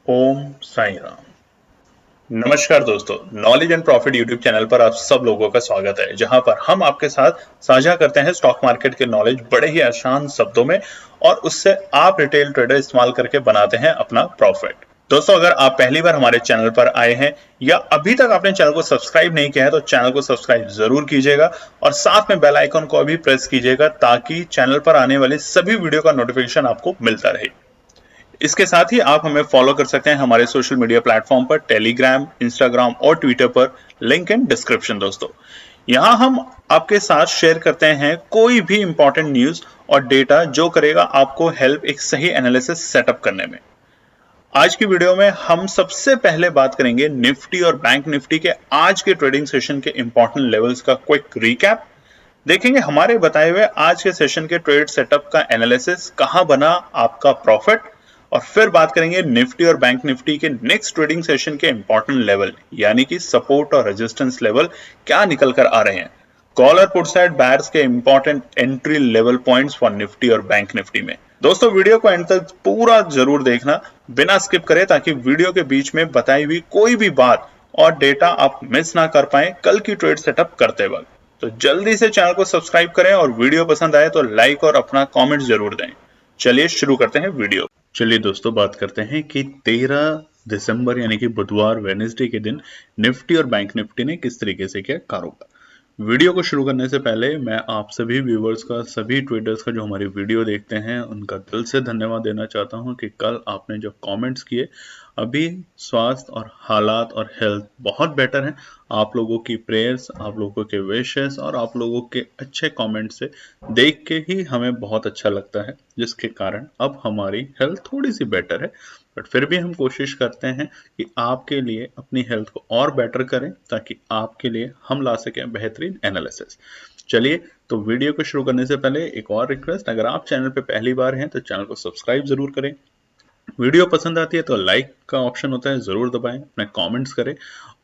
ओम साई राम। नमस्कार दोस्तों, knowledge and profit YouTube channel पर आप सब लोगों का स्वागत है, जहां पर हम आपके साथ साझा करते हैं स्टॉक मार्केट के नॉलेज बड़े ही आसान शब्दों में और उससे आप रिटेल ट्रेडर इस्तेमाल करके बनाते हैं अपना प्रॉफिट। दोस्तों, अगर आप पहली बार हमारे चैनल पर आए हैं या अभी तक आपने चैनल को सब्सक्राइब नहीं किया है तो चैनल को सब्सक्राइब जरूर कीजिएगा और साथ में बेल आइकन को भी प्रेस कीजिएगा ताकि चैनल पर आने वाली सभी वीडियो का नोटिफिकेशन आपको मिलता रहे। इसके साथ ही आप हमें फॉलो कर सकते हैं हमारे सोशल मीडिया प्लेटफॉर्म पर, टेलीग्राम, इंस्टाग्राम और ट्विटर पर, लिंक इन डिस्क्रिप्शन। दोस्तों, यहां हम आपके साथ शेयर करते हैं कोई भी इंपॉर्टेंट न्यूज और डेटा जो करेगा आपको हेल्प एक सही एनालिसिस सेटअप करने में। आज की वीडियो में हम सबसे पहले बात करेंगे निफ्टी और बैंक निफ्टी के आज के ट्रेडिंग सेशन के इंपॉर्टेंट लेवल्स का क्विक रिकैप। देखेंगे हमारे बताए हुए आज के सेशन के ट्रेड सेटअप का एनालिसिस, कहां बना आपका प्रॉफिट, और फिर बात करेंगे निफ्टी और बैंक निफ्टी के नेक्स्ट ट्रेडिंग सेशन के इंपॉर्टेंट लेवल यानी कि सपोर्ट और रेजिस्टेंस लेवल क्या निकल कर आ रहे हैं। कॉल और पुट साइड बायर्स के important entry level points for Nifty और बैंक निफ्टी में। दोस्तों, वीडियो को एंड तक पूरा जरूर देखना बिना स्किप करे, ताकि वीडियो के बीच में बताई हुई कोई भी बात और डेटा आप मिस ना कर पाए कल की ट्रेड सेटअप करते वक्त। तो जल्दी से चैनल को सब्सक्राइब करें और वीडियो पसंद आए तो लाइक और अपना कमेंट जरूर दें। चलिए शुरू करते हैं वीडियो। चलिए दोस्तों, बात करते हैं कि 13 दिसंबर यानी कि बुधवार वेडनेसडे के दिन निफ्टी और बैंक निफ्टी ने किस तरीके से किया कारोबार। वीडियो को शुरू करने से पहले मैं आप सभी व्यूवर्स का, सभी ट्रेडर्स का जो हमारी वीडियो देखते हैं, उनका दिल से धन्यवाद देना चाहता हूं कि कल आपने जो कमेंट्स किए, अभी स्वास्थ्य और हालात और हेल्थ बहुत बेटर हैं। आप लोगों की प्रेयर्स, आप लोगों के विशेस और आप लोगों के अच्छे कमेंट से देख के ही हमें बहुत अच्छा लगता है, जिसके कारण अब हमारी हेल्थ थोड़ी सी बेटर है। बट फिर भी हम कोशिश करते हैं कि आपके लिए अपनी हेल्थ को और बेटर करें, ताकि आपके लिए हम ला सकें बेहतरीन एनालिसिस। चलिए, तो वीडियो को शुरू करने से पहले एक और रिक्वेस्ट, अगर आप चैनल पे पहली बार हैं तो चैनल को सब्सक्राइब जरूर करें। वीडियो पसंद आती है तो लाइक का ऑप्शन होता है, जरूर दबाएं, अपने कमेंट्स करें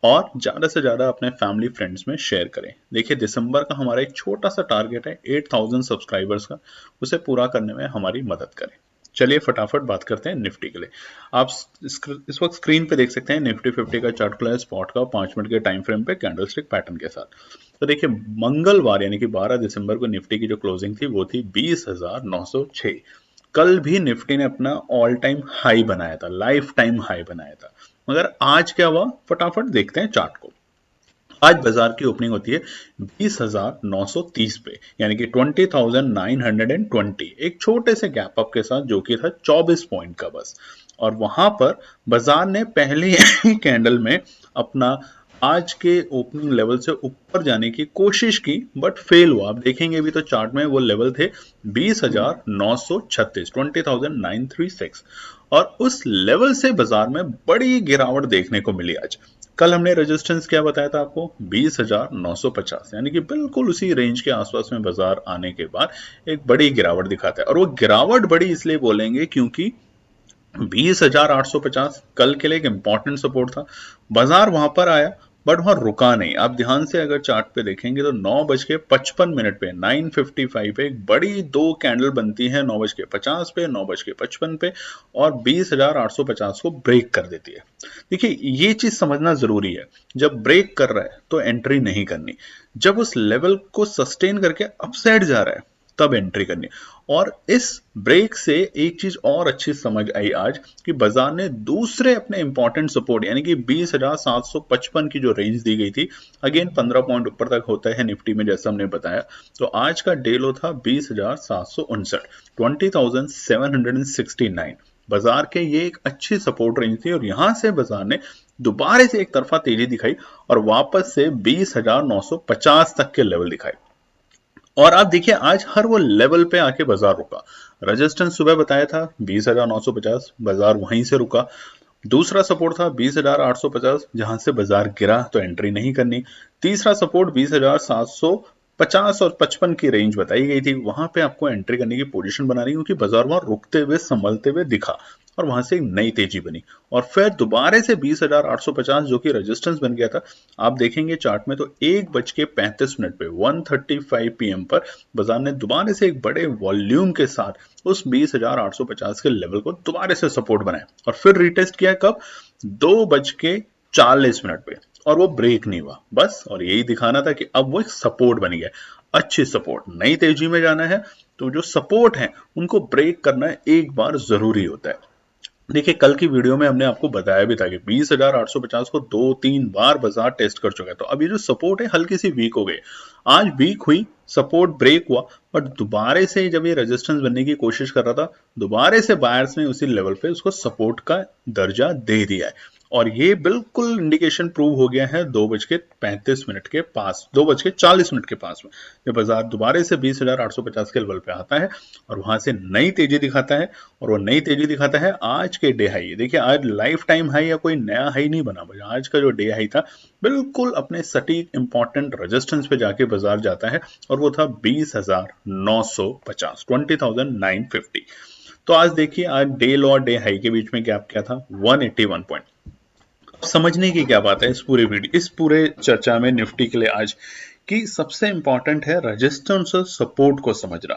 और ज्यादा से ज्यादा अपने फैमिली फ्रेंड्स में शेयर करें। देखिए, दिसंबर का हमारा एक छोटा सा टारगेट है 8000 सब्सक्राइबर्स का, उसे पूरा करने में हमारी मदद करें। चलिए फटाफट बात करते हैं निफ्टी के लिए। आप इस वक्त स्क्रीन पे देख सकते हैं निफ्टी 50 का चार्ट खुला है स्पॉट का 5 मिनट के टाइम फ्रेम पे कैंडलस्टिक पैटर्न के साथ। तो देखिए, मंगलवार यानी कि 12 दिसंबर को निफ्टी की जो क्लोजिंग थी वो थी 20,906। कल भी निफ्टी ने अपना ऑल टाइम हाई बनाया था, लाइफ टाइम हाई बनाया था। मगर आज क्या हुआ, फटाफट देखते हैं चार्ट को। आज बाजार की ओपनिंग होती है 20,930 पे, यानी कि 20,920, एक छोटे से गैप अप के साथ, जो कि था 24 पॉइंट का बस। और वहां पर बाजार ने पहले ही कैंडल में अपना आज के ओपनिंग लेवल से ऊपर जाने की कोशिश की, बट फेल हुआ। आप देखेंगे भी तो चार्ट में वो लेवल थे 20,936, 20,936, और उस लेवल से बाजार में बड़ी गिरावट देखने को मिली आज। कल हमने रेजिस्टेंस क्या बताया था आपको, 20,950, यानी कि बिल्कुल उसी रेंज के आसपास में बाजार आने के बाद एक बड़ी गिरावट दिखाता है। और वो गिरावट बड़ी इसलिए बोलेंगे क्योंकि 20,850 कल के लिए एक इंपॉर्टेंट सपोर्ट था। बाजार वहां पर आया बट वहां रुका नहीं। आप ध्यान से अगर चार्ट पे देखेंगे तो 9:55 पे 9:55 पे एक बड़ी दो कैंडल बनती है, 9:50 पे, 9:55 पे, और 20,850 को ब्रेक कर देती है। देखिए, ये चीज समझना जरूरी है, जब ब्रेक कर रहा है तो एंट्री नहीं करनी, जब उस लेवल को सस्टेन करके अपसाइड जा रहा है तब एंट्री करनी। और इस ब्रेक से एक चीज और अच्छी समझ आई आज कि बाजार ने दूसरे अपने इंपॉर्टेंट सपोर्ट यानी कि 20,755 की जो रेंज दी गई थी, अगेन 15 पॉइंट ऊपर तक होता है निफ्टी में, जैसा हमने बताया। तो आज का डे लो था 20,759, 20,769। बाजार के ये एक अच्छी सपोर्ट रेंज थी और यहां से बाजार ने दोबारा से एक तरफा तेजी दिखाई और वापस से 20,950 तक के लेवल दिखाए। और आप देखिए, आज हर वो लेवल पे आके बाजार रुका। रेजिस्टेंस सुबह बताया था 20,950, बाजार वहीं से रुका। दूसरा सपोर्ट था 20,850, जहां से बाजार गिरा तो एंट्री नहीं करनी। तीसरा सपोर्ट 20,750 और 55 की रेंज बताई गई थी, वहां पे आपको एंट्री करने की पोजीशन बनानी, क्योंकि बाजार वहां रुकते हुए, संभलते हुए दिखा। और वहां से एक नई तेजी बनी और फिर दोबारा से 20,850 जो कि रेजिस्टेंस बन गया था। आप देखेंगे चार्ट में तो 1:35 पे 1:35 PM पर बाजार ने दोबारा से एक बड़े वॉल्यूम के साथ उस 20,850 के लेवल को दोबारा से सपोर्ट बनाया और फिर रिटेस्ट किया कब, 2:40 पे, और वो ब्रेक नहीं हुआ बस। और यही दिखाना था कि अब वो एक सपोर्ट बन गया, अच्छी सपोर्ट। नई तेजी में जाना है तो जो सपोर्ट है उनको ब्रेक करना एक बार जरूरी होता है। देखिए कल की वीडियो में हमने आपको बताया भी था कि 20,850 को 2-3 बार बाजार टेस्ट कर चुका है। तो अब ये जो सपोर्ट है हल्की सी वीक हो गई, आज वीक हुई, सपोर्ट ब्रेक हुआ, बट दोबारा से जब ये रेजिस्टेंस बनने की कोशिश कर रहा था, दोबारा से बायर्स ने उसी लेवल पे उसको सपोर्ट का दर्जा दे दिया है। और ये बिल्कुल इंडिकेशन प्रूव हो गया है 2:35 के पास, 2:40 के पास में, जब बाजार दोबारा से 20,850 के लेवल पे आता है और वहां से नई तेजी दिखाता है। और वो नई तेजी दिखाता है आज के डे हाई। देखिए आज लाइफ टाइम हाई या कोई नया हाई नहीं बना, आज का जो डे हाई था बिल्कुल अपने सटीक इंपॉर्टेंट रेजिस्टेंस पे जाके बाजार जाता है और वो था 20,950, 20,950। तो आज देखिए आज डे लो और डे हाई के बीच में गैप क्या था, 181 पॉइंट। समझने की क्या बात है इस पूरे चर्चा में निफ्टी के लिए आज, कि सबसे इंपॉर्टेंट है रेजिस्टेंस और सपोर्ट को समझना।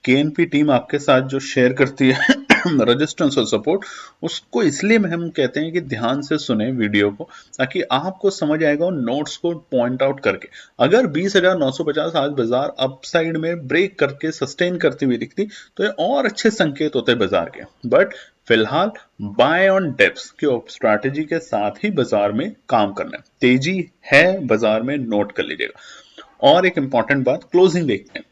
केएनपी टीम आपके साथ जो शेयर करती है रेजिस्टेंस और सपोर्ट, उसको इसलिए हम कहते हैं कि ध्यान से सुने वीडियो को, ताकि आपको समझ आएगा उन नोट्स को पॉइंट आउट करके। अगर 20,950 आज बाजार अपसाइड में ब्रेक करके सस्टेन करती हुई दिखती तो ये और अच्छे संकेत होते बाजार के, बट फिलहाल बाय ऑन डिप्स की स्ट्रैटेजी के साथ ही बाजार में काम करना है। तेजी है बाजार में, नोट कर लीजिएगा। और एक इंपॉर्टेंट बात, क्लोजिंग देखते हैं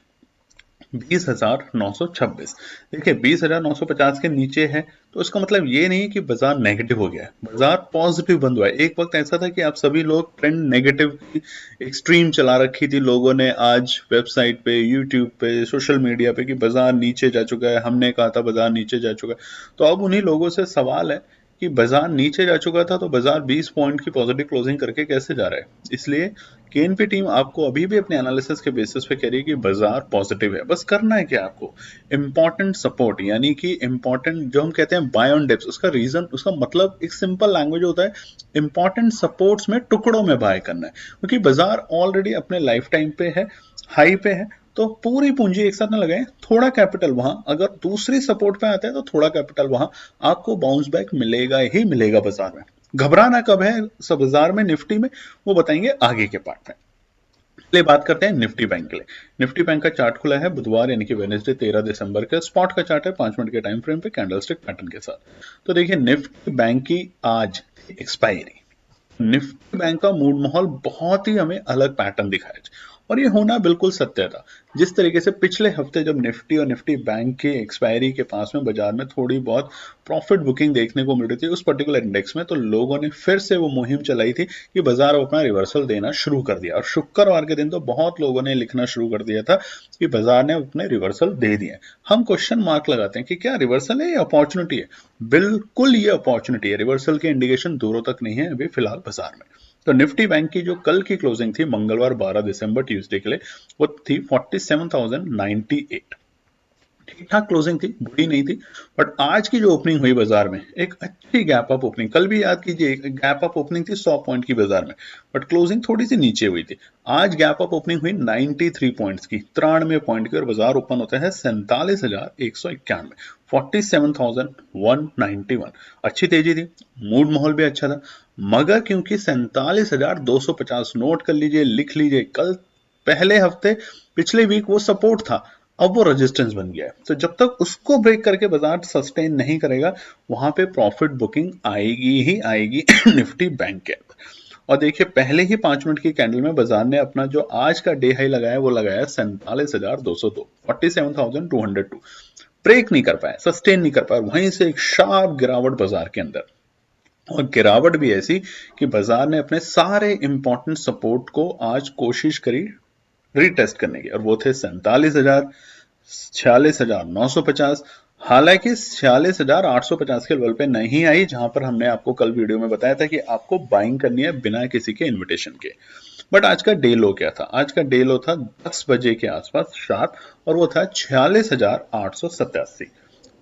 20,926। देखिए 20,950 के नीचे है तो इसका मतलब ये नहीं कि बाजार नेगेटिव हो गया है, बाजार पॉजिटिव बंद हुआ है। एक वक्त ऐसा था कि आप सभी लोग ट्रेंड नेगेटिव की एक्सट्रीम चला रखी थी लोगों ने, आज वेबसाइट पे, यूट्यूब पे, सोशल मीडिया पे, कि बाजार नीचे जा चुका है, हमने कहा था बाजार नीचे जा चुका है। तो अब उन्हीं लोगों से सवाल है कि बाजार नीचे जा चुका था तो बाजार 20 पॉइंट की पॉजिटिव क्लोजिंग करके कैसे जा रहा है। इसलिए केएनपी टीम आपको अभी भी अपने एनालिसिस के बेसिस पे कह रही है कि बाजार पॉजिटिव है। बस करना है क्या आपको, इंपॉर्टेंट सपोर्ट, यानी कि इंपॉर्टेंट जो हम कहते हैं बाय ऑन डिप्स, उसका रीजन, उसका मतलब एक सिंपल लैंग्वेज होता है, इंपॉर्टेंट सपोर्ट्स में टुकड़ों में बाय करना है। क्योंकि बाजार ऑलरेडी अपने लाइफ टाइम पे है, हाई पे है, तो पूरी पूंजी एक साथ ना लगाएं, थोड़ा कैपिटल वहां, अगर दूसरी सपोर्ट पे आता है तो थोड़ा कैपिटल वहां, आपको बाउंस बैक मिलेगा ही मिलेगा बाजार में। घबराना कब है सब बाजार में, निफ्टी में, वो बताएंगे आगे के पार्ट में। चलिए बात करते हैं निफ्टी बैंक के लिए। निफ्टी बैंक का चार्ट खुला है बुधवार यानी कि वेडनेसडे 13 दिसंबर का। स्पॉट का चार्ट है 5 मिनट के टाइम फ्रेम पे कैंडलस्टिक पैटर्न के साथ। तो देखिए निफ्टी बैंक की आज एक्सपायरी, निफ्टी बैंक का मूड माहौल बहुत ही हमें अलग पैटर्न दिखाया, और ये होना बिल्कुल सत्य था। जिस तरीके से पिछले हफ्ते जब निफ्टी और निफ्टी बैंक के एक्सपायरी के पास में बाजार में थोड़ी बहुत प्रॉफिट बुकिंग देखने को मिल रही थी उस पर्टिकुलर इंडेक्स में, तो लोगों ने फिर से वो मुहिम चलाई थी कि बाजार अपना रिवर्सल देना शुरू कर दिया। और शुक्रवार के दिन तो बहुत लोगों ने लिखना शुरू कर दिया था कि बाजार ने अपने रिवर्सल दे दिए। हम क्वेश्चन मार्क लगाते हैं कि क्या रिवर्सल है या अपॉर्चुनिटी है। बिल्कुल ये अपॉर्चुनिटी है, रिवर्सल के इंडिकेशन दूरों तक नहीं है अभी फिलहाल बाजार में। तो निफ्टी बैंक की जो कल की क्लोजिंग थी मंगलवार 12 दिसंबर ट्यूसडे के लिए, वो थी 47,098। ठीक ठाक क्लोजिंग थी, बुरी नहीं थी। बट आज की जो ओपनिंग हुई बाजार में, एक अच्छी गैप अप ओपनिंग, कल भी याद कीजिए गैप अप ओपनिंग थी 100 पॉइंट की बाजार में, बट क्लोजिंग थोड़ी सी नीचे हुई थी। आज गैप अप ओपनिंग हुई 93 पॉइंट्स की, 93 पॉइंट की, और बाजार ओपन होता है 47,191, 47,191। अच्छी तेजी थी, मूड माहौल भी अच्छा था, मगर क्योंकि 47,250, नोट कर लीजिए, लिख लीजिए, कल पहले हफ्ते पिछले वीक वो सपोर्ट था, अब वो रेजिस्टेंस बन गया है। तो जब तक उसको ब्रेक करके बाजार सस्टेन नहीं करेगा, वहां पे प्रॉफिट बुकिंग आएगी ही आएगी निफ्टी बैंक के अंदर। और देखिए पहले ही 5 मिनट की कैंडल में बाजार ने अपना जो आज का डे हाई लगाया वो लगाया 47,202, 47,202। ब्रेक नहीं कर पाया, सस्टेन नहीं कर पाया, वहीं से एक शार्प गिरावट बाजार के अंदर, और गिरावट भी ऐसी कि बाजार ने अपने सारे इंपॉर्टेंट सपोर्ट को आज कोशिश करी रीटेस्ट करने की, और वो थे 47,000, 46,950। हालांकि 46,850 के लेवल पे नहीं आई, जहां पर हमने आपको कल वीडियो में बताया था कि आपको बाइंग करनी है बिना किसी के इन्विटेशन के। बट आज का डे लो क्या था, आज का डे लो था 10 बजे के आसपास शार्प, और वो था 46,887।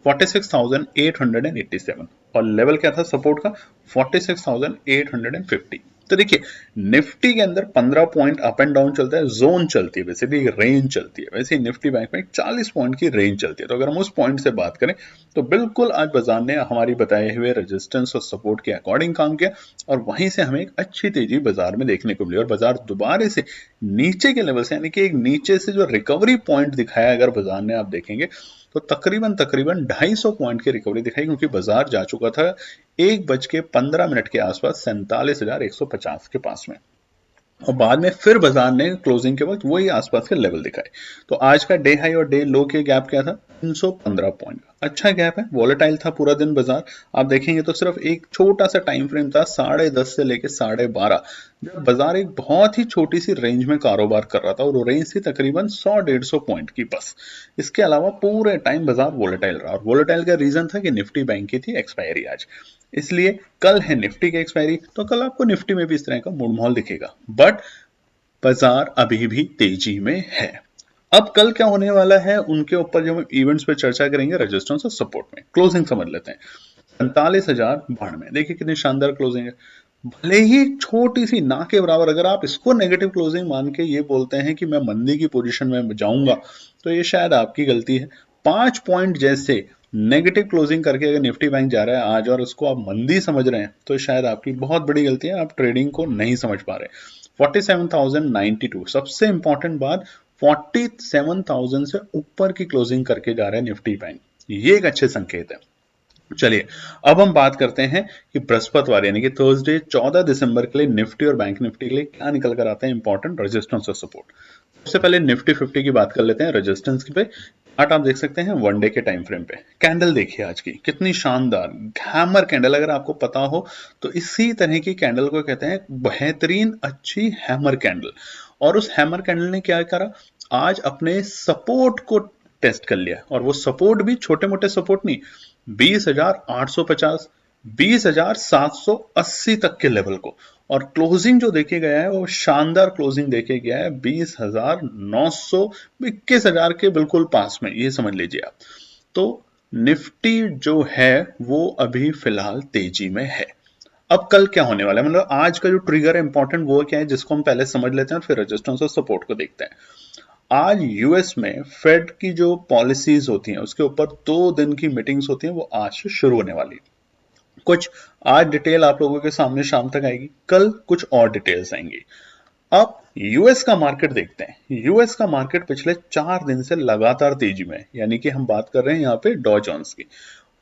46,887 और लेवल क्या था सपोर्ट का 46,850। तो देखिए निफ्टी के अंदर 15 पॉइंट अप एंड डाउन चलता है, जोन चलती है, वैसे भी रेंज चलती है, वैसे ही निफ्टी बैंक में 40 पॉइंट की रेंज चलती है। तो अगर हम उस पॉइंट से बात करें तो बिल्कुल आज बाजार ने हमारी बताए हुए रेजिस्टेंस और सपोर्ट के अकॉर्डिंग काम किया और वहीं से हमें एक अच्छी तेजी बाजार में देखने को मिली और बाजार दोबारा से नीचे के लेवल से यानी कि एक नीचे से जो रिकवरी पॉइंट दिखाया अगर बाजार ने आप देखेंगे तो तकरीबन 250 पॉइंट की रिकवरी दिखाई, क्योंकि बाजार जा चुका था 1:15 के आसपास 47,150 के पास में और बाद में फिर बाजार ने क्लोजिंग के वक्त वही आसपास के लेवल दिखाए। तो आज का डे हाई और डे लो के गैप क्या था 315 पॉइंट, अच्छा गैप है, वॉलेटाइल था पूरा दिन बाजार। आप देखेंगे तो सिर्फ एक छोटा सा टाइम फ्रेम था 10:30 से लेकर 12:30 जब बाजार एक बहुत ही छोटी सी रेंज में कारोबार कर रहा था और वो रेंज थी तकरीबन 100-150 पॉइंट की बस। इसके अलावा पूरे टाइम बाजार वॉलेटाइल रहा और वॉलेटाइल का रीजन था कि निफ्टी बैंक की थी एक्सपायरी आज, इसलिए कल है निफ्टी की एक्सपायरी तो कल आपको निफ्टी में भी इस तरह का मूड माहौल दिखेगा, बट बाजार अभी भी तेजी में है। अब कल क्या होने वाला है उनके ऊपर जो हम इवेंट्स पे चर्चा करेंगे रेजिस्टेंस और सपोर्ट में। क्लोजिंग समझ लेते हैं 45,092, देखिए कितनी शानदार क्लोजिंग है, भले ही छोटी सी ना के बराबर, अगर आप इसको नेगेटिव क्लोजिंग मान के ये बोलते हैं कि मैं मंदी की पोजीशन में जाऊंगा तो ये शायद आपकी गलती है। 5 पॉइंट जैसे नेगेटिव क्लोजिंग करके अगर निफ्टी बैंक जा रहा है आज और उसको आप मंदी समझ रहे हैं तो शायद आपकी बहुत बड़ी गलती है, आप ट्रेडिंग को नहीं समझ पा रहे। 47,092 सबसे इंपॉर्टेंट बात, 47,000 से ऊपर की क्लोजिंग करके जा रहा है निफ्टी बैंक, ये एक अच्छे संकेत है। चलिए अब हम बात करते हैं कि बृहस्पतिवार यानी कि थर्सडे 14 दिसंबर के लिए निफ्टी और बैंक निफ्टी के लिए क्या निकल कर आते हैं इंपॉर्टेंट रेजिस्टेंस और सपोर्ट। सबसे पहले निफ्टी 50 की बात कर लेते हैं। रेजिस्टेंस पे चार्ट आप देख सकते हैं वन डे के टाइम फ्रेम पे, कैंडल देखिए आज की कितनी शानदार हैमर कैंडल, अगर आपको पता हो तो इसी तरह की कैंडल को कहते हैं बेहतरीन अच्छी हैमर कैंडल। और उस हैमर कैंडल ने क्या करा, आज अपने सपोर्ट को टेस्ट कर लिया और वो सपोर्ट भी छोटे मोटे सपोर्ट नहीं, 20,850 20,780 तक के लेवल को, और क्लोजिंग जो देखे गया है वो शानदार क्लोजिंग देखे गया है 20,900 21,000 के बिल्कुल पास में, ये समझ लीजिए आप। तो निफ्टी जो है वो अभी फिलहाल तेजी में है। अब कल क्या होने वाला है, मतलब आज का जो ट्रिगर है इंपॉर्टेंट वो क्या है जिसको हम पहले समझ लेते हैं और फिर रेजिस्टेंस और सपोर्ट को देखते हैं। आज यूएस में फेड की जो पॉलिसीज होती हैं उसके ऊपर 2 दिन की मीटिंग्स होती हैं, वो आज से शुरू होने वाली है। कुछ आज डिटेल आप लोगों के सामने शाम तक आएगी, कल कुछ और डिटेल्स आएंगी। अब यूएस का मार्केट देखते हैं। यूएस का मार्केट पिछले 4 दिन से लगातार तेजी में है, यानी कि हम बात कर रहे हैं यहाँ पे डॉ जोन्स की,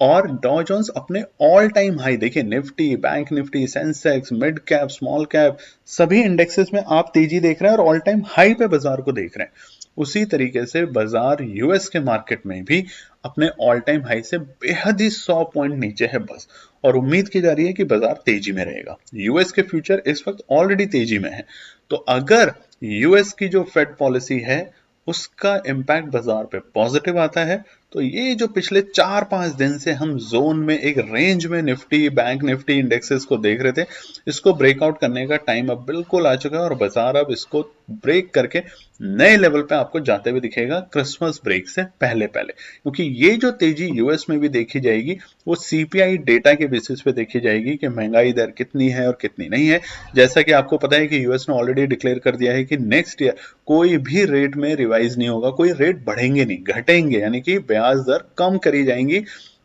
और डॉ जोन्स अपने ऑल टाइम हाई, देखिए Nifty, bank Nifty, Sensex, mid cap, small cap, सभी इंडेक्सेस में आप तेजी देख रहे हैं और ऑल टाइम हाई पे बाजार को देख रहे हैं। उसी तरीके से बाजार यूएस के मार्केट में भी अपने ऑल टाइम हाई से बेहद ही 100 पॉइंट नीचे है बस, और उम्मीद की जा रही है कि बाजार तेजी में रहेगा। यूएस के फ्यूचर इस वक्त ऑलरेडी तेजी में है, तो अगर यूएस की जो फेड पॉलिसी है उसका इंपैक्ट बाजार पे पॉजिटिव आता है तो ये जो पिछले 4-5 दिन से हम जोन में एक रेंज में निफ्टी, बैंक निफ्टी इंडेक्सेस को देख रहे थे, इसको ब्रेकआउट करने का टाइम अब बिल्कुल आ चुका है और बाजार अब इसको ब्रेक करके नए लेवल पे आपको जाते हुए दिखेगा क्रिसमस ब्रेक से पहले पहले, क्योंकि ये जो तेजी यूएस में भी देखी जाएगी वो सीपीआई डेटा के बेसिस पे देखी जाएगी कि महंगाई दर कितनी है और कितनी नहीं है। जैसा कि आपको पता है कि यूएस ने ऑलरेडी डिक्लेयर कर दिया है कि नेक्स्ट ईयर कोई भी रेट में रिवाइज नहीं होगा, कोई रेट बढ़ेंगे नहीं घटेंगे, यानी कि ब्याज दर कम करी जाएंगी,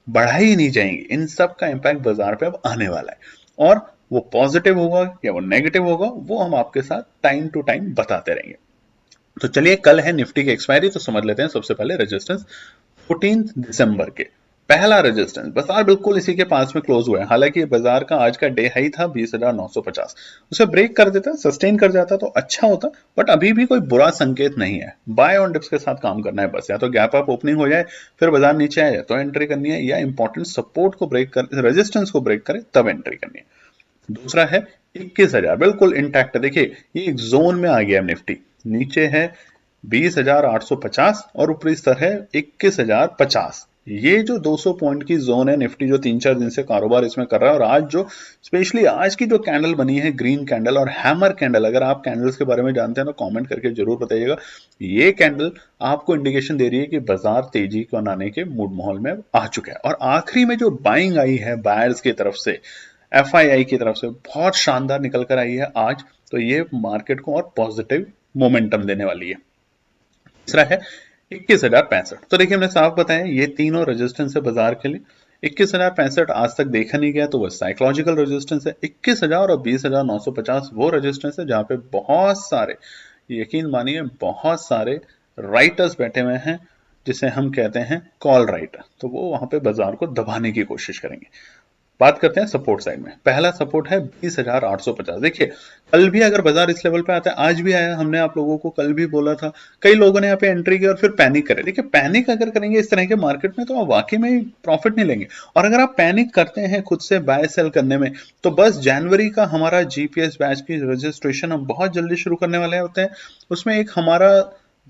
बढ़ाई नहीं जाएंगी। इन सब का इंपैक्ट बाजार पे अब आने वाला है और वो पॉजिटिव होगा या वो नेगेटिव होगा वो हम आपके साथ टाइम टू टाइम बताते रहेंगे। तो चलिए कल है निफ्टी की एक्सपायरी, तो समझ लेते हैं सबसे पहले रेजिस्टेंस 14 दिसंबर के पहला रेजिस्टेंस बाजार बिल्कुल इसी के पास में क्लोज हुआ है। हालांकि बाजार का आज का डे हाई था 20,950, उसे ब्रेक कर देता, सस्टेन कर जाता तो अच्छा होता, बट अभी भी कोई बुरा संकेत नहीं है। बाय ऑन डिप्स के साथ काम करना है बस, या तो गैप अप ओपनिंग हो जाए फिर बाजार नीचे आए तो एंट्री करनी है, या इंपॉर्टेंट सपोर्ट को ब्रेक कर रेजिस्टेंस को ब्रेक करे तब एंट्री करनी है। दूसरा है 21,000, बिल्कुल इंटैक्ट है, देखिए ये एक जोन में आ गया निफ्टी, नीचे है 20,850 और ऊपरी स्तर है 21,050, ये जो 200 पॉइंट की जोन है, निफ्टी जो 3-4 दिन से कारोबार इसमें कर रहा है, और आज जो स्पेशली आज की जो कैंडल बनी है, ग्रीन कैंडल और हैमर कैंडल, अगर आप कैंडल्स के बारे में जानते हैं तो कमेंट करके जरूर बताइएगा। ये कैंडल आपको इंडिकेशन दे रही है कि बाजार तेजी को आने के मूड माहौल में आ चुका है। और आखिरी में जो बाइंग आई है बायर्स की तरफ से, एफआईआई की तरफ से, बहुत शानदार निकल कर आई है आज, तो ये मार्केट को और पॉजिटिव मोमेंटम देने वाली है। तीसरा है 21,065। तो देखिए हमने साफ बताया ये तीनों रेजिस्टेंस है बाजार के लिए। 21,065 आज तक देखा नहीं गया तो वह साइकोलॉजिकल रेजिस्टेंस है। 21,000 और 20,950 वो रेजिस्टेंस है जहां पे बहुत सारे, यकीन मानिए बहुत सारे राइटर्स बैठे हुए हैं, जिसे हम कहते हैं कॉल राइटर, तो वो वहां पे बाजार को दबाने की कोशिश करेंगे। बात करते हैं सपोर्ट साइड में। पहला सपोर्ट है 20,850। देखिए कल भी अगर बाजार इस लेवल पे आता है, आज भी आया, हमने आप लोगों को कल भी बोला था, कई लोगों ने यहाँ पे एंट्री की और फिर पैनिक करे। देखिए पैनिक अगर करेंगे इस तरह के मार्केट में तो आप वाकई में प्रॉफिट नहीं लेंगे। और अगर आप पैनिक करते हैं खुद से बाय सेल करने में, तो बस जनवरी का हमारा जीपीएस बैच की रजिस्ट्रेशन हम बहुत जल्दी शुरू करने वाले होते हैं। उसमें एक हमारा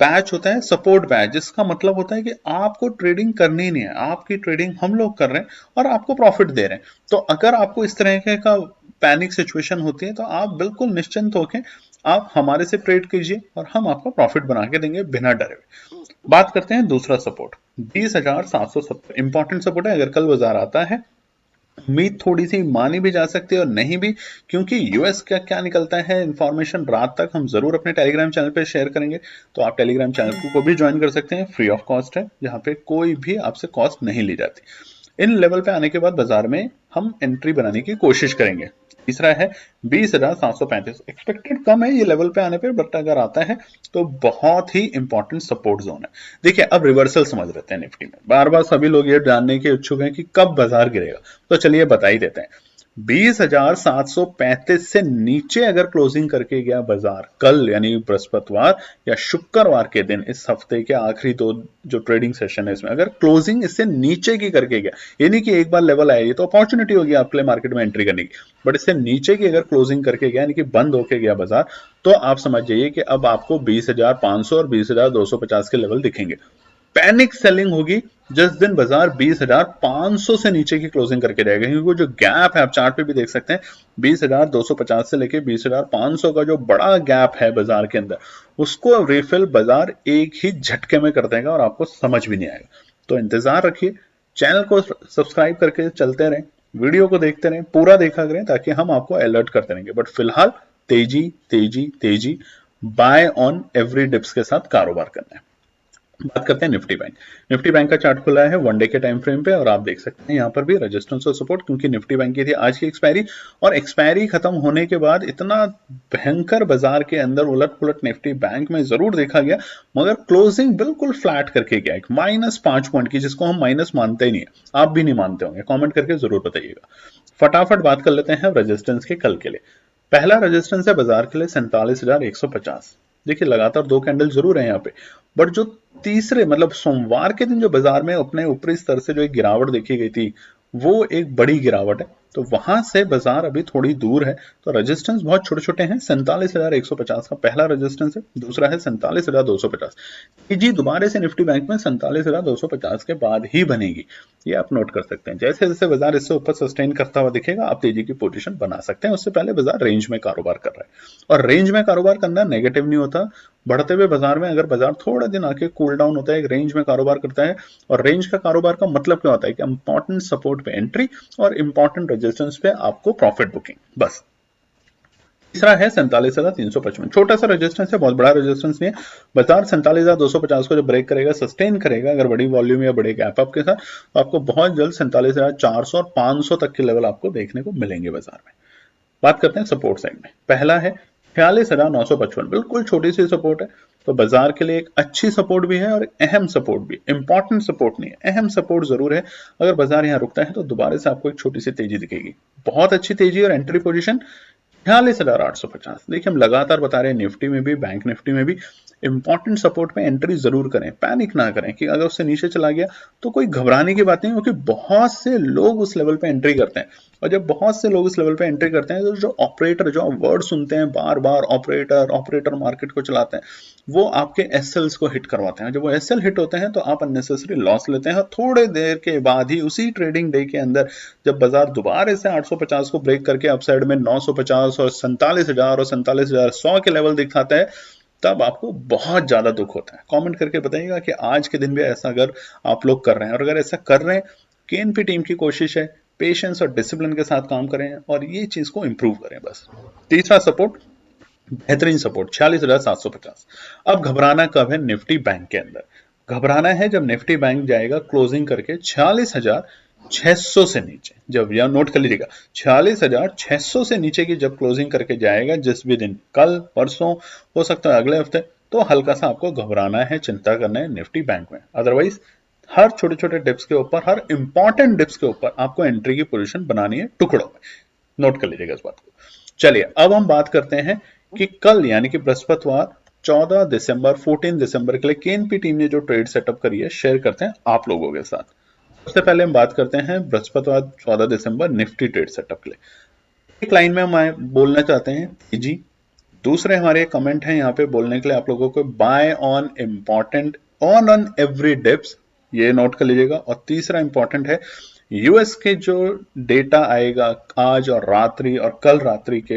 बैच होता है सपोर्ट बैच, जिसका मतलब होता है कि आपको ट्रेडिंग करनी नहीं है, आपकी ट्रेडिंग हम लोग कर रहे हैं और आपको प्रॉफिट दे रहे हैं। तो अगर आपको इस तरह का पैनिक सिचुएशन होती है तो आप बिल्कुल निश्चिंत होकर आप हमारे से ट्रेड कीजिए और हम आपको प्रॉफिट बना के देंगे बिना डरे हुए। बात करते हैं दूसरा सपोर्ट 20,770। इंपॉर्टेंट सपोर्ट है। अगर कल बाजार आता है, उम्मीद थोड़ी सी मानी भी जा सकती है और नहीं भी, क्योंकि यूएस का क्या निकलता है इंफॉर्मेशन रात तक हम जरूर अपने टेलीग्राम चैनल पे शेयर करेंगे। तो आप टेलीग्राम चैनल को भी ज्वाइन कर सकते हैं, फ्री ऑफ कॉस्ट है, जहां पे कोई भी आपसे कॉस्ट नहीं ली जाती। इन लेवल पे आने के बाद बाजार में हम एंट्री बनाने की कोशिश करेंगे। तीसरा है 20,735। एक्सपेक्टेड कम है ये लेवल पे आने पे, बट अगर आता है तो बहुत ही इंपॉर्टेंट सपोर्ट जोन है। देखिए अब रिवर्सल समझ लेते हैं निफ्टी में। बार बार सभी लोग ये जानने के इच्छुक हैं कि कब बाजार गिरेगा, तो चलिए बता ही देते हैं। 20,735 से नीचे अगर क्लोजिंग करके गया बाजार कल, यानी बृहस्पतिवार या शुक्रवार के दिन, इस हफ्ते के आखिरी दो जो ट्रेडिंग सेशन है इसमें, अगर क्लोजिंग इससे नीचे की करके गया, यानी कि एक बार लेवल आया, ये तो अपॉर्चुनिटी होगी आपके लिए मार्केट में एंट्री करने की, बट इससे नीचे की अगर क्लोजिंग करके गया, यानी कि बंद होके गया बाजार, तो आप समझ जाइए कि अब आपको 20,500 और 20,250 के लेवल दिखेंगे। पैनिक सेलिंग होगी जिस दिन बाजार 20,500 से नीचे की क्लोजिंग करके जाएगा, क्योंकि जो गैप है आप चार्ट पे भी देख सकते हैं, 20,250 से लेके 20,500 का जो बड़ा गैप है बाजार के अंदर, उसको रिफिल बाजार एक ही झटके में कर देगा और आपको समझ भी नहीं आएगा। तो इंतजार रखिए, चैनल को सब्सक्राइब करके चलते रहें, वीडियो को देखते रहें, पूरा देखा करें, ताकि हम आपको अलर्ट करते रहेंगे। बट फिलहाल तेजी तेजी तेजी, बाय ऑन एवरी डिप्स के साथ कारोबार करना है। बात करते हैं निफ्टी बैंक। निफ्टी बैंक का चार्ट खुला है वन डे के टाइम फ्रेम पे, और आप देख सकते हैं यहाँ पर भी रेजिस्टेंस और सपोर्ट, क्योंकि निफ्टी बैंक की थी आज की एक्सपायरी, और एक्सपायरी खत्म होने के बाद इतना भयंकर बाजार के अंदर उलट पुलट निफ्टी बैंक में जरूर देखा गया, मगर क्लोजिंग बिल्कुल फ्लैट करके गया, एक -5 पॉइंट की, जिसको हम माइनस मानते ही नहीं है। आप भी नहीं मानते होंगे, कॉमेंट करके जरूर बताइएगा। फटाफट बात कर लेते हैं रेजिस्टेंस के कल के लिए। पहला रेजिस्टेंस है बाजार के लिए 47,150। देखिए लगातार दो कैंडल जरूर है यहाँ पे, बट जो तीसरे मतलब सोमवार के दिन जो बाजार में अपने ऊपरी स्तर से जो एक गिरावट देखी गई थी, वो एक बड़ी गिरावट है, तो वहां से बाजार अभी थोड़ी दूर है। तो रेजिस्टेंस बहुत छोटे छोटे हैं। 47,150 का पहला रेजिस्टेंस है, दूसरा है 47,250। तेजी दोबारा से निफ्टी बैंक में 47,250 के बाद ही बनेगी, ये आप नोट कर सकते हैं। जैसे जैसे बाजार इससे ऊपर सस्टेन करता हुआ दिखेगा, आप तेजी की पोजीशन बना सकते हैं। उससे पहले बाजार रेंज में कारोबार कर रहा है, और रेंज में कारोबार करना नेगेटिव नहीं होता। बढ़ते हुए बाजार में अगर बाजार थोड़ा दिन आके कूल डाउन होता है, एक रेंज में कारोबार करता है, और रेंज का कारोबार का मतलब क्या होता है कि इंपॉर्टेंट सपोर्ट पे एंट्री और इंपॉर्टेंट रेजिस्टेंस पे आपको प्रॉफिट बुकिंग, बस। तीसरा है 47,355। छोटा सा रेजिस्टेंस है, बहुत बड़ा रेजिस्टेंस नहीं है। बाजार 47,250 को जब ब्रेक करेगा, सस्टेन करेगा अगर बड़ी वॉल्यूम या बड़े गैप अप के साथ, तो आपको बहुत जल्द 47,400 और 500 तक के लेवल आपको देखने को मिलेंगे बाजार में। बात करते हैं सपोर्ट साइड में। पहला है 46,955। बिल्कुल छोटी सी सपोर्ट है, तो बाजार के लिए एक अच्छी सपोर्ट भी है और एक अहम सपोर्ट भी। इंपॉर्टेंट सपोर्ट नहीं है, अहम सपोर्ट जरूर है। अगर बाजार यहां रुकता है तो दोबारा से आपको एक छोटी सी तेजी दिखेगी, बहुत अच्छी तेजी, और एंट्री पोजीशन 46,850। देखिए हम लगातार बता रहे हैं, निफ्टी में भी बैंक निफ्टी में भी इंपॉर्टेंट सपोर्ट पे एंट्री जरूर करें, पैनिक ना करें कि अगर उससे नीचे चला गया तो कोई घबराने की बात नहीं, क्योंकि बहुत से लोग उस लेवल पे एंट्री करते हैं। और जब बहुत से लोग उस लेवल पे एंट्री करते हैं, तो जो ऑपरेटर, जो वर्ड सुनते हैं बार बार, ऑपरेटर ऑपरेटर मार्केट को चलाते हैं, वो आपके एसएल्स को हिट करवाते हैं। जब वो एसएल हिट होते हैं तो आप अननेसेसरी लॉस लेते हैं। थोड़े देर के बाद ही उसी ट्रेडिंग डे के अंदर जब बाजार दोबारा से 850 को ब्रेक करके अपसाइड में 950 और 47,000 और 47,100 के लेवल दिखाता है, तब आपको बहुत ज्यादा दुख होता है। कमेंट करके बताइएगा कि आज के दिन भी ऐसा अगर आप लोग कर रहे हैं, और अगर ऐसा कर रहे हैं, केएनपी टीम की कोशिश है पेशेंस और डिसिप्लिन के साथ काम करें और ये चीज को इंप्रूव करें बस। तीसरा सपोर्ट, बेहतरीन सपोर्ट 46,750। अब घबराना कब है? निफ्टी बैंक के अंदर घबराना है जब निफ्टी बैंक जाएगा क्लोजिंग करके 46,600 से नीचे। जब यह नोट कर लीजिएगा, 46,600 से नीचे की जब क्लोजिंग करके जाएगा, जिस भी दिन, कल, परसों, हो सकता है अगले हफ्ते, तो हल्का सा आपको घबराना है, चिंता करना है निफ्टी बैंक में। अदरवाइज हर छोटे छोटे डिप्स के ऊपर, हर इंपॉर्टेंट डिप्स के ऊपर आपको एंट्री की पोजीशन बनानी है टुकड़ों में। नोट कर लीजिएगा इस बात को। चलिए अब हम बात करते हैं कि कल यानी कि बृहस्पतिवार 14 दिसंबर 14 दिसंबर के लिए केएनपी टीम ने जो ट्रेड सेटअप करी है, शेयर करते हैं आप लोगों के साथ। सबसे पहले हम बात करते हैं बृहस्पतिवार 14 दिसंबर निफ्टी ट्रेड सेटअप के लिए। एक लाइन में हम बोलना चाहते हैं तेजी। दूसरे हमारे कमेंट हैं यहाँ पे बोलने के लिए आप लोगों को, by on important on every dips, ये नोट कर लीजिएगा। और तीसरा इंपॉर्टेंट है, यूएस के जो डेटा आएगा आज और रात्रि और कल रात्रि के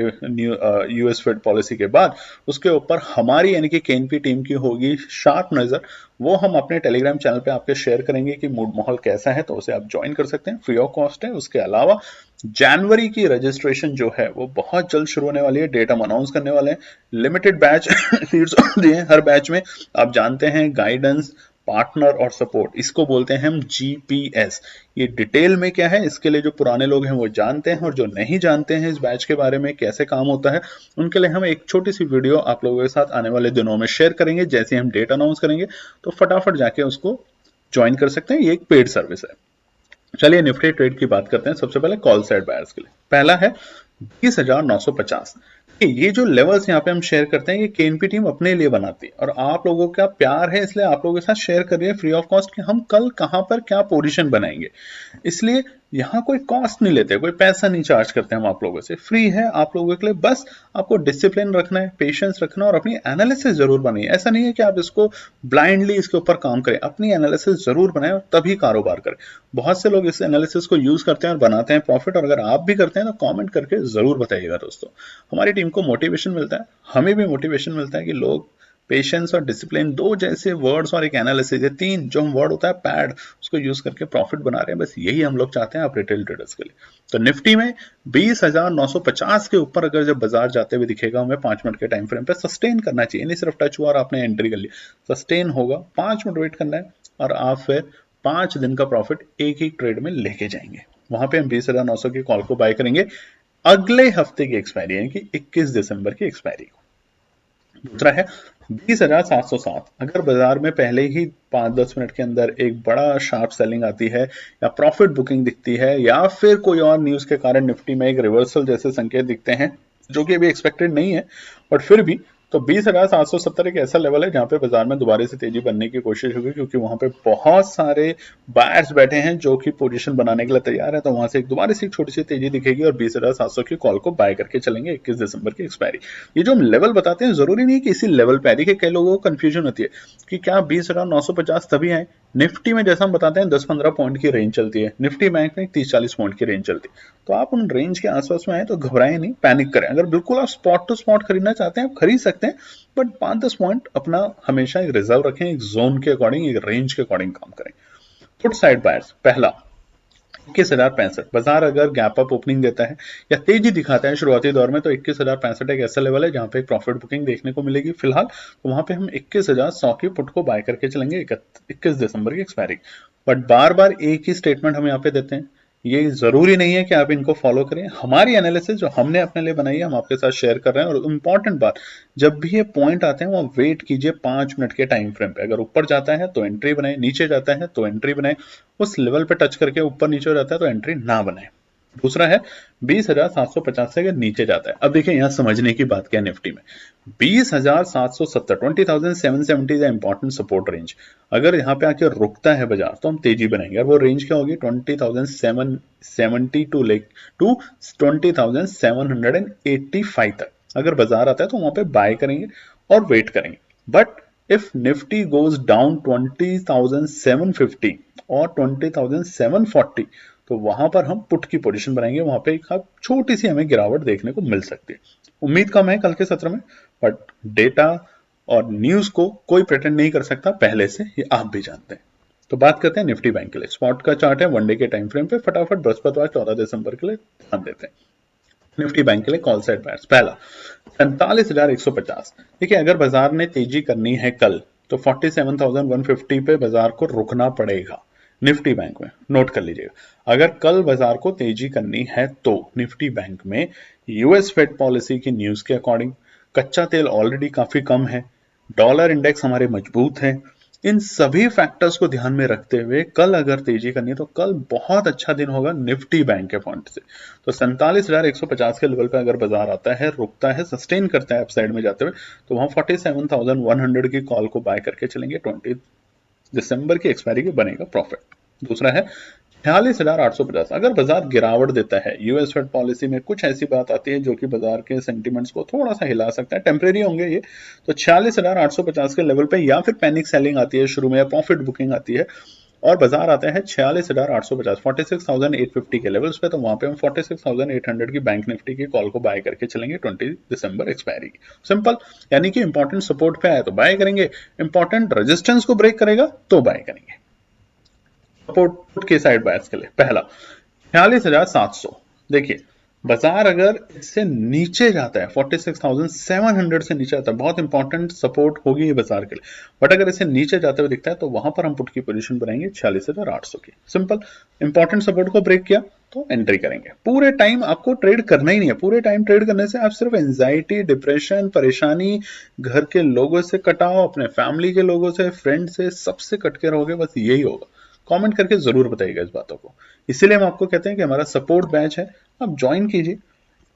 यूएस फेड पॉलिसी के बाद, उसके ऊपर हमारी यानी कि केएनपी टीम की होगी शार्प नजर। वो हम अपने टेलीग्राम चैनल पे आपके शेयर करेंगे कि मूड माहौल कैसा है, तो उसे आप ज्वाइन कर सकते हैं, फ्री ऑफ कॉस्ट है। उसके अलावा जनवरी की रजिस्ट्रेशन जो है वो बहुत जल्द शुरू होने वाली है, डेट हम अनाउंस करने वाले हैं। लिमिटेड बैच सीट्स दिए हैं हर बैच में। आप जानते हैं गाइडेंस, पार्टनर और सपोर्ट, इसको बोलते हैं हम जीपीएस। ये डिटेल में क्या है, इसके लिए जो पुराने लोग हैं वो जानते हैं, और जो नहीं जानते हैं इस बैच के बारे में कैसे काम होता है, उनके लिए हम एक छोटी सी वीडियो आप लोगों के साथ आने वाले दिनों में शेयर करेंगे। जैसे हम डेट अनाउंस करेंगे तो फटाफट जाके उसको ज्वाइन कर सकते हैं, ये एक पेड सर्विस है। चलिए निफ्टी ट्रेड की बात करते हैं। सबसे पहले कॉल साइड बायर्स के लिए पहला है 20,950। ये जो लेवल्स यहाँ पे हम शेयर करते हैं, ये केएनपी टीम अपने लिए बनाती है, और आप लोगों का प्यार है इसलिए आप लोगों के साथ शेयर कर रही है फ्री ऑफ कॉस्ट कि हम कल कहां पर क्या पोजीशन बनाएंगे। इसलिए यहाँ कोई कॉस्ट नहीं लेते, कोई पैसा नहीं चार्ज करते हम आप लोगों से, फ्री है आप लोगों के लिए। बस आपको डिसिप्लिन रखना है, पेशेंस रखना, और अपनी एनालिसिस जरूर बनाइए। ऐसा नहीं है कि आप इसको ब्लाइंडली इसके ऊपर काम करें, अपनी एनालिसिस जरूर बनाएं और तभी कारोबार करें। बहुत से लोग इस एनालिसिस को यूज करते हैं और बनाते हैं प्रॉफिट, और अगर आप भी करते हैं तो कमेंट करके जरूर बताइएगा दोस्तों। हमारी टीम को मोटिवेशन मिलता है, हमें भी मोटिवेशन मिलता है कि लोग पेशेंस और डिसिप्लिन, दो जैसे वर्ड्स और एक एनालिसिस, ये तीन जो हम वर्ड होता है पैड, उसको यूज करके प्रॉफिट बना रहे हैं। बस यही हम लोग चाहते हैं आप रिटेल ट्रेडर्स के लिए। तो निफ्टी में 20,950 के ऊपर अगर जब बाजार जाते हुए दिखेगा, हमें 5 मिनट के टाइम फ्रेम पे सस्टेन करना चाहिए, नहीं सिर्फ टच हुआ और आपने एंट्री कर ली, सस्टेन होगा, 5 मिनट वेट करना है, और आप फिर 5 दिन का प्रॉफिट एक ही ट्रेड में लेके जाएंगे। वहां पे हम 20,900 की कॉल को बाय करेंगे अगले हफ्ते की एक्सपायरी यानी कि 21 दिसंबर की एक्सपायरी को। दूसरा है 20,707। अगर बाजार में पहले ही 5-10 मिनट के अंदर एक बड़ा शार्प सेलिंग आती है, या प्रॉफिट बुकिंग दिखती है, या फिर कोई और न्यूज के कारण निफ्टी में एक रिवर्सल जैसे संकेत दिखते हैं, जो कि अभी एक्सपेक्टेड नहीं है, बट फिर भी, तो 20,770 एक ऐसा लेवल है जहां पे बाजार में दोबारा से तेजी बनने की कोशिश होगी, क्योंकि वहां पे बहुत सारे बायर्स बैठे हैं जो कि पोजीशन बनाने के लिए तैयार है। तो वहां से एक दोबारा से एक छोटी सी तेजी दिखेगी, और 20,700 की कॉल को बाय करके चलेंगे 21 दिसंबर की एक्सपायरी। ये जो हम लेवल बताते हैं, जरूरी नहीं है कि इसी लेवल पे आए। देखिए कई लोगों को कंफ्यूजन होती है कि क्या 20,950 तभी आए। निफ्टी में जैसा हम बताते हैं 10-15 पॉइंट की रेंज चलती है, निफ्टी बैंक में 30-40 पॉइंट की रेंज चलती है। तो आप उन रेंज के आसपास में आए तो घबराएं नहीं, पैनिक करें। अगर बिल्कुल आप स्पॉट टू स्पॉट खरीदना चाहते हैं, आप खरीद सकते हैं, बट 5-10 पॉइंट अपना हमेशा एक रिजर्व रखें, एक जोन के अकॉर्डिंग, एक रेंज के अकॉर्डिंग काम करें। फुट साइड बायर्स, पहला 21,065। बाजार अगर गैप अप ओपनिंग देता है या तेजी दिखाता है शुरुआती दौर में, तो 21,065 एक ऐसा लेवल है जहां पे प्रॉफिट बुकिंग देखने को मिलेगी फिलहाल। तो वहां पे हम 21,100 की पुट को बाय करके चलेंगे 21 दिसंबर की एक्सपायरी। बट बार बार एक ही स्टेटमेंट हम यहाँ पे देते हैं, ये जरूरी नहीं है कि आप इनको फॉलो करें। हमारी एनालिसिस जो हमने अपने लिए बनाई है, हम आपके साथ शेयर कर रहे हैं। और इंपॉर्टेंट बात, जब भी ये पॉइंट आते हैं, वो वेट कीजिए 5 मिनट के टाइम फ्रेम पे। अगर ऊपर जाता है तो एंट्री बनाए, नीचे जाता है तो एंट्री बनाए, उस लेवल पे टच करके ऊपर नीचे हो जाता है तो एंट्री ना बनाए। दूसरा है 20,750 से अगर नीचे जाता है। अब देखिए यहाँ समझने की बात क्या है, निफ्टी में 20,770 20,770 इज इंपॉर्टेंट सपोर्ट रेंज। अगर यहाँ पे आके रुकता है बाजार तो हम तेजी बनाएंगे, और वो रेंज क्या होगी 20,770 टू 20,785 तक। अगर बाजार आता है तो वहां पे बाय करेंगे और वेट करेंगे। But if Nifty goes down 20,750 और 20,740 तो वहां पर हम पुट की पोजीशन बनाएंगे, वहां पे एक छोटी सी हमें गिरावट देखने को मिल सकती है। उम्मीद कम है कल के सत्र में, बट डेटा और न्यूज को कोई प्रिटेंड नहीं कर सकता पहले से, ये आप भी जानते हैं। तो बात करते हैं निफ्टी बैंक के लिए। स्पॉट का चार्ट है वनडे के टाइम फ्रेम पे, फटाफट बृहस्पतिवार 14 दिसंबर के लिए ध्यान देते हैं। निफ्टी बैंक के लिए कॉल साइड बायर्स, पहला 47,150। देखिए अगर बाजार ने तेजी करनी है कल तो 47,150 पे बाजार को रुकना पड़ेगा निफ्टी बैंक में, नोट कर लीजिएगा। अगर कल बाजार को तेजी करनी है तो निफ्टी बैंक में यूएस फेड पॉलिसी की न्यूज के अकॉर्डिंग कच्चा तेल ऑलरेडी काफी कम है, डॉलर इंडेक्स हमारे मजबूत है, इन सभी फैक्टर्स को ध्यान में रखते हुए कल अगर तेजी करनी है तो कल बहुत अच्छा दिन होगा निफ्टी बैंक के पॉइंट से। तो 47,150 के लेवल पे अगर बाजार आता है, रुकता है, सस्टेन करता है अपसाइड में जाते हुए, तो वहां 47,100 की कॉल को बाय करके चलेंगे। 20 दिसंबर की एक्सपायरी के बनेगा प्रॉफिट। दूसरा है 46,850। अगर बाजार गिरावट देता है, यूएस फेड पॉलिसी में कुछ ऐसी बात आती है जो कि बाजार के सेंटिमेंट्स को थोड़ा सा हिला सकता है, टेम्परेरी होंगे ये, तो 46,850 के लेवल पे या फिर पैनिक सेलिंग आती है शुरू में, या प्रॉफिट बुकिंग आती है और बाजार आता है 46,850 46,850 के लेवल्स पे, तो वहां पे हम 46,800 की बैंक निफ्टी की कॉल को बाय करके चलेंगे 20 दिसंबर एक्सपायरी। सिंपल, यानी कि इंपॉर्टेंट सपोर्ट पे आया तो बाय करेंगे, इंपॉर्टेंट रेजिस्टेंस को ब्रेक करेगा तो बाय करेंगे। सपोर्ट के साइड बायर्स के लिए पहला 46,700। देखिए बाजार अगर इससे नीचे जाता है, 46,700 से नीचे आता है, बहुत इंपॉर्टेंट सपोर्ट होगी ये बाजार के लिए, बट अगर इसे नीचे जाते हुए दिखता है तो वहां पर हम पुट की पोजीशन बनाएंगे 46,800 की। सिंपल, इंपॉर्टेंट सपोर्ट को ब्रेक किया तो एंट्री करेंगे। पूरे टाइम आपको ट्रेड करना ही नहीं है, पूरे टाइम ट्रेड करने से आप सिर्फ एंजाइटी, डिप्रेशन, परेशानी, घर के लोगों से कटाओ, अपने फैमिली के लोगों से, फ्रेंड से, सबसे कट के रहोगे, बस यही होगा। कमेंट करके जरूर बताइएगा इस बातों को। इसीलिए हम आपको कहते हैं कि हमारा सपोर्ट बैच है, आप ज्वाइन कीजिए।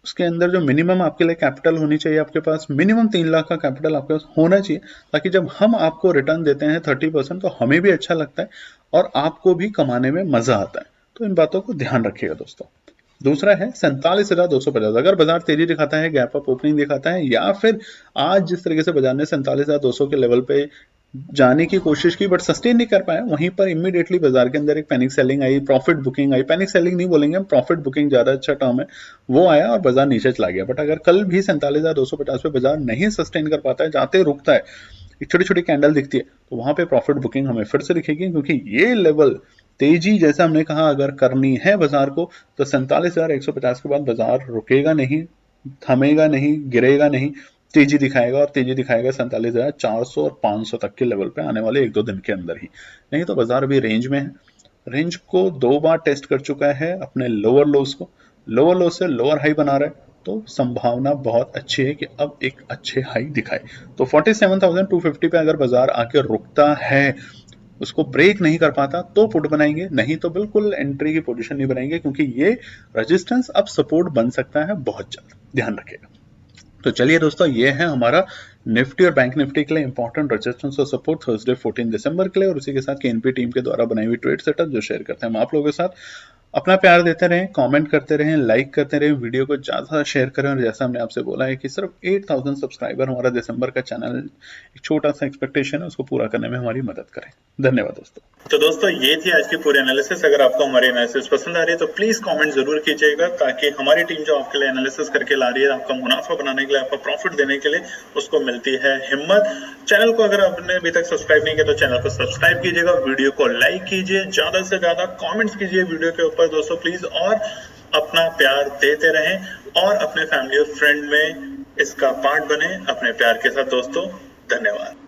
उसके अंदर जो मिनिमम आपके लिए कैपिटल होनी चाहिए, आपके पास मिनिमम 3 लाख का कैपिटल आपके पास होना चाहिए, ताकि जब हम आपको रिटर्न देते हैं 30% तो हमें भी अच्छा लगता है और आपको भी कमाने में मजा आता है। तो इन बातों को ध्यान रखिएगा दोस्तों। दूसरा है 47,250। अगर बाजार तेजी दिखाता है, गैप अप ओपनिंग दिखाता है, या फिर आज जिस तरीके से बाजार ने 47,200 के लेवल पे जाने की कोशिश की बट सस्टेन नहीं कर पाया, वहीं पर इमीडिएटली बाजार के अंदर एक पैनिक सेलिंग आई, प्रॉफिट बुकिंग आई, पैनिक सेलिंग नहीं बोलेंगे हम, प्रॉफिट बुकिंग ज्यादा अच्छा टर्म है, वो आया और बाजार नीचे चला गया। बट अगर कल भी 47,250 पे बाजार नहीं सस्टेन कर पाता है, जाते रुकता है, एक छोटी छोटी कैंडल दिखती है, तो वहां पे प्रॉफिट बुकिंग हमें फिर से दिखेगी, क्योंकि ये लेवल तेजी जैसा हमने कहा अगर करनी है बाजार को तो 47,150 के बाद बाजार रुकेगा नहीं, थमेगा नहीं, गिरेगा नहीं, तेजी दिखाएगा, और तेजी दिखाएगा 47,400 और 500 तक के लेवल पे आने वाले 1-2 दिन के अंदर ही। नहीं तो बाजार अभी रेंज में है, रेंज को 2 बार टेस्ट कर चुका है अपने लोअर लोस को, लोअर लो से लोअर हाई बना रहा है, तो संभावना बहुत अच्छी है कि अब एक अच्छे हाई दिखाए। तो 47,250 पे अगर बाजार आके रुकता है, उसको ब्रेक नहीं कर पाता, तो पुट बनाएंगे, नहीं तो बिल्कुल एंट्री की पोजीशन नहीं बनाएंगे, क्योंकि ये रेजिस्टेंस अब सपोर्ट बन सकता है बहुत जल्द, ध्यान रखिएगा। तो चलिए दोस्तों, ये है हमारा निफ्टी और बैंक निफ्टी के लिए इंपॉर्टेंट रेजिस्टेंस और सपोर्ट थर्सडे 14 दिसंबर के लिए, और उसी के साथ केएनपी टीम के द्वारा बनाई हुई ट्रेड सेटअप जो शेयर करते हैं हम आप लोगों के साथ। अपना प्यार देते रहें, कमेंट करते रहें, लाइक करते रहें, वीडियो को ज़्यादा शेयर करें, और जैसा हमने आपसे बोला है कि सिर्फ 8,000 सब्सक्राइबर हमारा दिसंबर का चैनल, एक छोटा सा एक्सपेक्टेशन है, उसको पूरा करने में हमारी मदद करें। धन्यवाद दोस्तों। तो दोस्तों ये थी आज की पूरी एनालिसिस। अगर आपको हमारी एनालिसिस पसंद आ रही है तो प्लीज कमेंट जरूर कीजिएगा, ताकि हमारी टीम जो आपके लिए एनालिसिस करके ला रही है, आपका मुनाफा बनाने के लिए, आपका प्रॉफिट देने के लिए, उसको मिलती है हिम्मत। चैनल को अगर आपने अभी तक सब्सक्राइब नहीं किया तो चैनल को सब्सक्राइब कीजिएगा, वीडियो को लाइक कीजिए, ज्यादा से ज्यादा कॉमेंट्स कीजिए वीडियो के ऊपर दोस्तों प्लीज, और अपना प्यार देते रहें और अपने फैमिली और फ्रेंड में इसका पार्ट बने अपने प्यार के साथ दोस्तों। धन्यवाद।